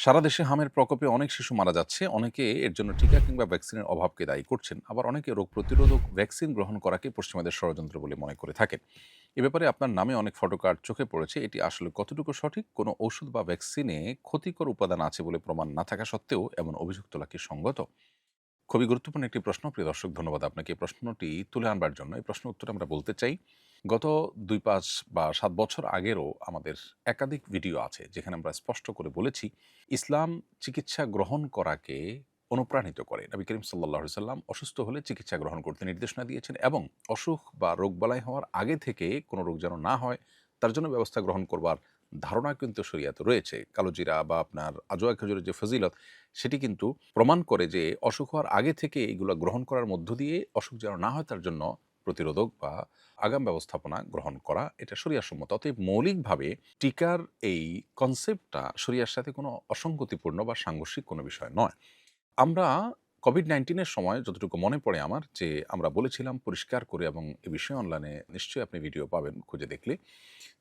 সারা দেশে হামের প্রকোপে অনেক শিশু মারা যাচ্ছে। অনেকে এর জন্য টিকা কিংবা ভ্যাকসিনের অভাবকে দায়ী করছেন। আবার অনেকে রোগ প্রতিরোধক ভ্যাকসিন গ্রহণ করাকে পশ্চিমাদের ষড়যন্ত্র বলে মনে করে থাকেন। এ ব্যাপারে আপনার নামে অনেক ফটোকার্ড চোখে পড়েছে। এটি আসলে কতটুকু সঠিক? কোনো ঔষধ বা ভ্যাকসিনে ক্ষতিকর উপাদান আছে বলে প্রমাণ না থাকা সত্ত্বেও এমন অভিযোগ তোলা কি সঙ্গত? খুবই গুরুত্বপূর্ণ একটি প্রশ্ন। প্রিয় দর্শক, ধন্যবাদ আপনাকে এই প্রশ্নটি তুলে আনবার জন্য। এই প্রশ্নের উত্তরে আমরা বলতে চাই, গত ২, ৫ বা ৭ বছর আগেরও আমাদের একাধিক ভিডিও আছে যেখানে আমরা স্পষ্ট করে বলেছি, ইসলাম চিকিৎসা গ্রহণ করাকে অনুপ্রাণিত করে। নবী করিম সাল্লাল্লাহু আলাইহি সাল্লাম অসুস্থ হলে চিকিৎসা গ্রহণ করতে নির্দেশনা দিয়েছেন এবং অসুখ বা রোগবালাই হওয়ার আগে থেকে কোনো রোগ যেন না হয় তার জন্য ব্যবস্থা গ্রহণ করবার ধারণা কিন্তু শরিয়াতে রয়েছে। কালোজিরা বা আপনার আজওয়া খেজুরের যে ফজিলত, সেটি কিন্তু প্রমাণ করে যে অসুখ হওয়ার আগে থেকে এগুলো গ্রহণ করার মধ্য দিয়ে অসুখ যেন না হয় তার জন্য প্রতিরোধক বা আগাম ব্যবস্থাপনা গ্রহণ করা এটা শরিয়াসম্মত। অতএব মৌলিকভাবে টিকার এই কনসেপ্টটা শরিয়ার সাথে কোনো অসঙ্গতিপূর্ণ বা সাংঘর্ষিক কোনো বিষয় নয়। আমরা কোভিড-19 এর সময় যতটুকু মনে পড়ে আমার, যে আমরা বলেছিলাম পরিষ্কার করে, এবং এ বিষয়ে অনলাইনে নিশ্চয়ই আপনি ভিডিও পাবেন খুঁজে দেখলে,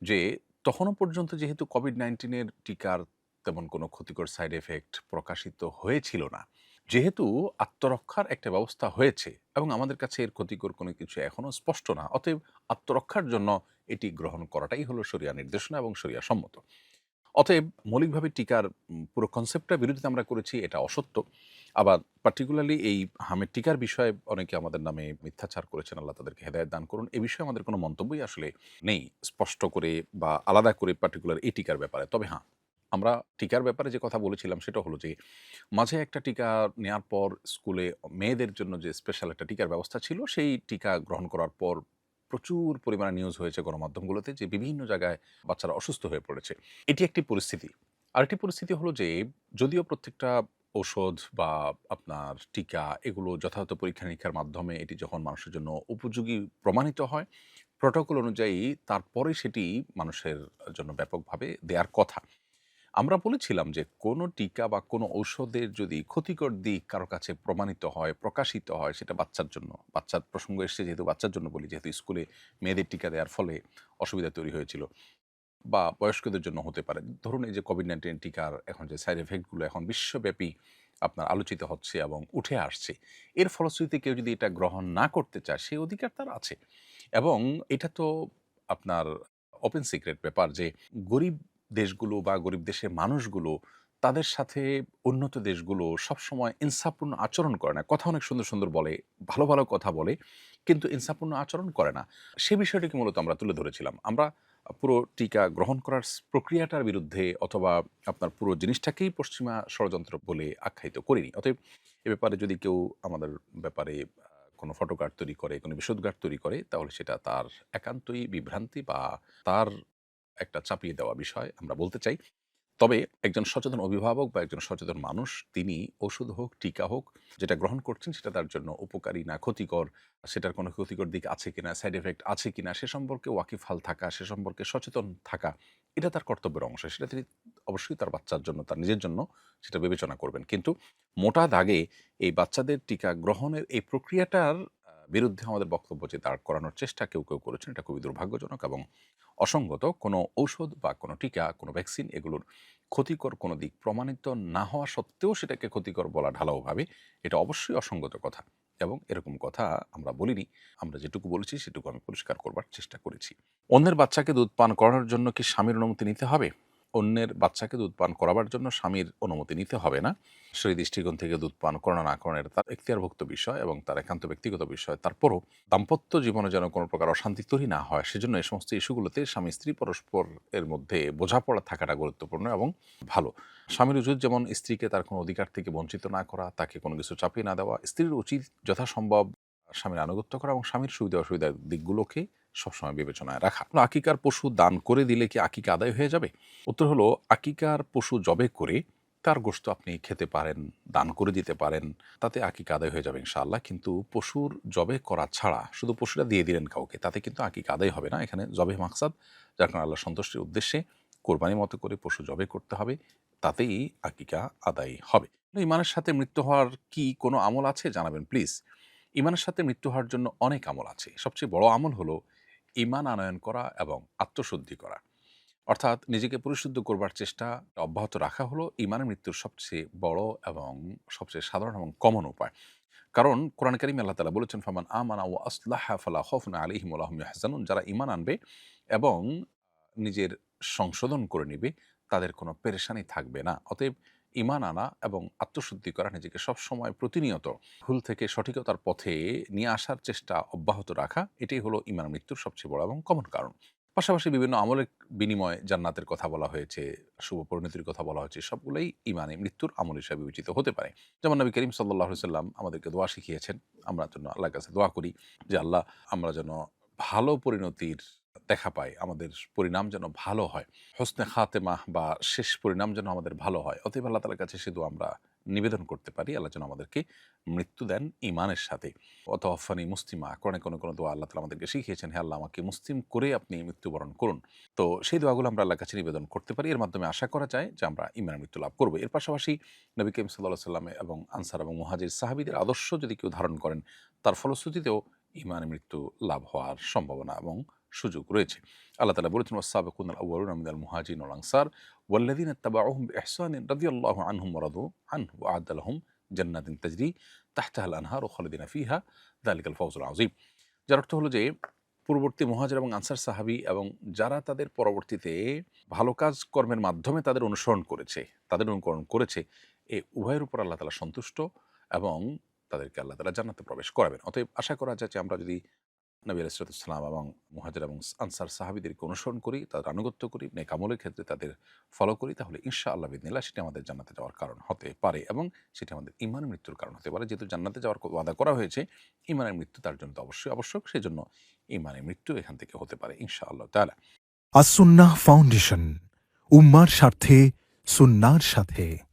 যে তখনও পর্যন্ত যেহেতু কোভিড-19 এর টিকার তেমন কোনো ক্ষতিকর সাইড এফেক্ট প্রকাশিত হয়েছিল না। যেহেতু আত্মরক্ষার একটা ব্যবস্থা হয়েছে এবং আমাদের কাছে এর ক্ষতিকর কোনো কিছু এখনো স্পষ্ট না। অতএব আত্মরক্ষার জন্য এটি গ্রহণ করাটাই হলো শরিয়া নির্দেশনা এবং শরিয়া সম্মত। অতএব মৌলিকভাবে টিকার পুরো কনসেপ্টটার বিরোধিতা আমরা করেছি, এটা অসত্য। আবার পার্টিকুলারলি এই হামের টিকার বিষয়ে অনেকে আমাদের নামে মিথ্যাচার করেছেন, আল্লাহ তাদেরকে হেদায়েত দান করুন। এ বিষয়ে আমাদের কোনো মন্তব্যই আসলে নেই স্পষ্ট করে বা আলাদা করে পার্টিকুলার এই টিকার ব্যাপারে। তবে হ্যাঁ, আমরা টিকার ব্যাপারে যে কথা বলেছিলাম সেটা হলো যে, মাঝে একটা টিকা নেয়ার পর স্কুলে মেয়েদের জন্য যে স্পেশাল একটা টিকার ব্যবস্থা ছিল, সেই টিকা গ্রহণ করার পর প্রচুর পরিমাণে নিউজ হয়েছে গণমাধ্যমগুলোতে যে বিভিন্ন জায়গায় বাচ্চারা অসুস্থ হয়ে পড়েছে। এটি একটি পরিস্থিতি। আরেকটি পরিস্থিতি হলো যে, যদিও প্রত্যেকটা ঔষধ বা আপনার টিকা এগুলো যথাযথ পরীক্ষা-নিরীক্ষার মাধ্যমে এটি যখন মানুষের জন্য উপযোগী প্রমাণিত হয়, প্রটোকল অনুযায়ী তারপরে সেটি মানুষের জন্য ব্যাপকভাবে দেয়ার কথা। আমরা বলেছিলাম যে কোনো টিকা বা কোনো ঔষধের যদি ক্ষতিকর দিক কারো কাছে প্রমাণিত হয়, প্রকাশিত হয়, সেটা বাচ্চার জন্য, বাচ্চার প্রসঙ্গ এসছে যেহেতু বাচ্চার জন্য বলি, যেহেতু স্কুলে মেয়েদের টিকা দেওয়ার ফলে অসুবিধা তৈরি হয়েছিল, বা বয়স্কদের জন্য হতে পারে। ধরুন এই যে কোভিড-19 টিকার এখন যে সাইড ইফেক্ট গুলো এখন বিশ্বব্যাপী আপনার আলোচিত হচ্ছে এবং উঠে আসছে। এর ফলশ্রুতিতে কেউ যদি এটা গ্রহণ না করতে চায়, সেই অধিকার তার আছে। এবং এটা তো আপনার ওপেন সিক্রেট ব্যাপার যে গরিব দেশগুলো বা গরিব দেশের মানুষগুলো তাদের সাথে উন্নত দেশগুলো সবসময় ইনসাফপূর্ণ আচরণ করে না। কথা অনেক সুন্দর, সুন্দর বলে, ভালো, ভালো কথা বলে, কিন্তু ইনসাফপূর্ণ আচরণ করে না। সে বিষয়টিকে মূলত আমরা তুলে ধরেছিলাম। আমরা পুরো টিকা গ্রহণ করার প্রক্রিয়াটার বিরুদ্ধে অথবা আপনার পুরো জিনিসটাকেই পশ্চিমা ষড়যন্ত্র বলে আখ্যায়িত করিনি। অতএব এ ব্যাপারে যদি কেউ আমাদের ব্যাপারে কোনো ফটোকার্ড তৈরি করে, কোনো বিশদগার তৈরি করে, তাহলে সেটা তার একান্তই বিভ্রান্তি বা তার একটা চাপিয়ে দেওয়া বিষয় আমরা বলতে চাই। তবে একজন সচেতন অভিভাবক বা একজন সচেতন মানুষ তিনি ওষুধ হোক, টিকা হোক, যেটা গ্রহণ করছেন সেটা তার জন্য উপকারী না ক্ষতিকর, সেটার কোনো ক্ষতিকর দিক আছে কিনা, সাইড ইফেক্ট আছে কিনা, সে সম্পর্কে ওয়াকিবহাল থাকা, সে সম্পর্কে সচেতন থাকা, এটা তার কর্তব্যের অংশ। সেটা তিনি অবশ্যই তার বাচ্চার জন্য, তার নিজের জন্য সেটা বিবেচনা করবেন। কিন্তু মোটা দাগে এই বাচ্চাদের টিকা গ্রহণের এই প্রক্রিয়াটার বিরুদ্ধে আমাদের বক্তব্য যে দাঁড় করানোর চেষ্টা কেউ, কেউ করেছেন, এটা খুবই দুর্ভাগ্যজনক এবং অসঙ্গত। কোনো ঔষধ বা কোনো টিকা, কোনো ভ্যাকসিন এগুলোর ক্ষতিকর কোনো দিক প্রমাণিত না হওয়া সত্ত্বেও সেটাকে ক্ষতিকর বলা ঢালাওভাবে, এটা অবশ্যই অসঙ্গত কথা এবং এরকম কথা আমরা বলিনি। আমরা যেটুকু বলেছি সেটুকু আমি পরিষ্কার করবার চেষ্টা করেছি। অন্যের বাচ্চাকে দুধ পান করানোর জন্য কি স্বামীর অনুমতি নিতে হবে? অন্যের বাচ্চাকে দুধ পান করাবার জন্য স্বামীর অনুমতি নিতে হবে না। সেই দৃষ্টিকোণ থেকে দুধ পান করানো না করানো এটা তার এখতিয়ারভুক্ত বিষয় এবং তার একান্ত ব্যক্তিগত বিষয়। তারপরও দাম্পত্য জীবনে যেন কোনো প্রকার অশান্তি তৈরি না হয়, সেজন্য এই সমস্ত ইস্যুগুলোতে স্বামী-স্ত্রী পরস্পর এর মধ্যে বোঝাপড়া থাকাটা গুরুত্বপূর্ণ এবং ভালো। স্বামীর উচিত যেমন স্ত্রীকে তার কোনো অধিকার থেকে বঞ্চিত না করা, তাকে কোনো কিছু চাপিয়ে না দেওয়া। স্ত্রীর উচিত যথাসম্ভব স্বামীর আনুগত্য করা এবং স্বামীর সুবিধা-অসুবিধার দিকগুলোকে সবসময় বিবেচনায় রাখা। আকিকার পশু দান করে দিলে কি আকিকা আদায় হয়ে যাবে? উত্তর হলো, আকিকার পশু জবে করে তার গোশত আপনি খেতে পারেন, দান করে দিতে পারেন, তাতে আকিকা আদায় হয়ে যাবে ইনশাআল্লাহ। কিন্তু পশুর জবে করা ছাড়া শুধু পশুটা দিয়ে দিলেন কাউকে, তাতে কিন্তু আকিকা আদায় হবে না। এখানে জবে মাকসাদ, যার কারণে আল্লাহ সন্তুষ্টির উদ্দেশ্যে কোরবানির মতো করে পশু জবে করতে হবে, তাতেই আকিকা আদায় হবে। ইমানের সাথে মৃত্যু হওয়ার কি কোনো আমল আছে? জানাবেন প্লিজ। ইমানের সাথে মৃত্যু হওয়ার জন্য অনেক আমল আছে। সবচেয়ে বড় আমল হলো ঈমান আনয়ন করা এবং আত্মশুদ্ধি করা। অর্থাৎ নিজেকে পরিশুদ্ধ করবার চেষ্টা অব্যাহত রাখা হলো ঈমানের মৃত্যুর সবচেয়ে বড় এবং সবচেয়ে সাধারণ এবং কমন উপায়। কারণ কোরআন কারীমে আল্লাহ তাআলা বলেছেন, "ফামান আমানা ওয়া আসলাহা ফালা খাউফুন আলাইহিম ওয়া লা হুম ইয়াহজানুন।" যারা ঈমান আনবে এবং নিজের সংশোধন করে নিবে, তাদের কোনো পেরেশানি থাকবে না। অতএব ঈমান আনা এবং আত্মশুদ্ধি করা, নিজেকে সবসময় প্রতিনিয়ত ভুল থেকে সঠিকতার পথে নিয়ে আসার চেষ্টা অব্যাহত রাখা, এটাই হলো ঈমান মৃত্যুর সবচেয়ে বড় এবং কমন কারণ। পাশাপাশি বিভিন্ন আমলের বিনিময়ে জান্নাতের কথা বলা হয়েছে, শুভ পরিণতির কথা বলা হয়েছে, সবগুলোই ঈমানে মৃত্যুর আমল হিসেবে বিবেচিত হতে পারে। যেমন নবী করিম সাল্লাল্লাহু আলাইহি সাল্লাম আমাদেরকে দোয়া শিখিয়েছেন। আমরা যেন আল্লাহর কাছে দোয়া করি যে, আল্লাহ আমরা যেন ভালো পরিণতির দেখা পাই। আমাদের পরিণাম যেন ভালো হয়। হোসনে খাতেমাহ বা শেষ পরিণাম যেন আমাদের ভালো হয়। অতএব আল্লাহ তাআলার কাছে সে দোয়া আমরা নিবেদন করতে পারি। আল্লাহ যেন আমাদেরকে মৃত্যু দেন ঈমানের সাথে। ওয়াতাওয়াফানি মুসলিমা, কোরআনে কোনো দোয়া আল্লাহ তাআলা আমাদেরকে শিখিয়েছেন, হে আল্লাহ আমাকে মুসলিম করে আপনি মৃত্যুবরণ করুন। তো সেই দোয়াগুলো আমরা আল্লাহর কাছে নিবেদন করতে পারি। এর মাধ্যমে আশা করা যায় যে আমরা ঈমানের মৃত্যু লাভ করব। এর পাশাপাশি নবী করিম সাল্লাল্লাহু আলাইহি সাল্লাম এবং আনসার এবং মুহাজির সাহাবীদের আদর্শ যদি কেউ ধারণ করেন, তার ফলশ্রুতিতেও ঈমানে মৃত্যু লাভ হওয়ার সম্ভাবনা এবং সুযোগ রয়েছে। আল্লাহ তাআলা বলেছেন, "ওয়াস-সাবিকুনাল আউয়ালুনা মিনাল মুহাজিরিন ওয়াল আনসার ওয়াল্লাযিনা ইত্তাবাউহুম বিইহসানিন রাদিয়াল্লাহু আনহুম ওয়া রাদু আনহু ওয়া আ'আদ্দা লাহুম জান্নাতিন তাজরি তাহতাহাল আনহারু খালিদিনা ফিহা যালিকাল ফাওজুল আযীম।" যার অর্থ হলো যে পূর্ববর্তী মুহাজির এবং আনসার সাহাবী এবং যারা তাদের পরবর্তীতে ভালো কাজ কর্মের মাধ্যমে তাদের অনুসরণ করেছে, তাদের অনুকরণ করেছে, এ উভয়ের উপর আল্লাহ তাআলা সন্তুষ্ট এবং তাদেরকে আল্লাহ তাআলা জান্নাতে প্রবেশ করাবেন। অতএব আশা করা যায় যে আমরা যদি নবী আলাইহিস সালাম এবং মুহাজির এবং আনসার সাহাবীদেরকে অনুসরণ করি, তাদের আনুগত্য করি, নেক আমলের ক্ষেত্রে তাদের ফলো করি, তাহলে ইনশাআল্লাহ বিইذনিল্লাহ সেটি আমাদের জান্নাতে যাওয়ার কারণ হতে পারে এবং সেটি আমাদের ঈমানের মৃত্যুর কারণ হতে পারে। যেহেতু জান্নাতে যাওয়ার ওয়াদা করা হয়েছে, ঈমানের মৃত্যু তার জন্য তো অবশ্যই আবশ্যক। সেজন্য ঈমানের মৃত্যু এখান থেকে হতে পারে ইনশাআল্লাহ তাআলা। আসুন্নাহ ফাউন্ডেশন, উম্মার স্বার্থে সুন্নাহর সাথে।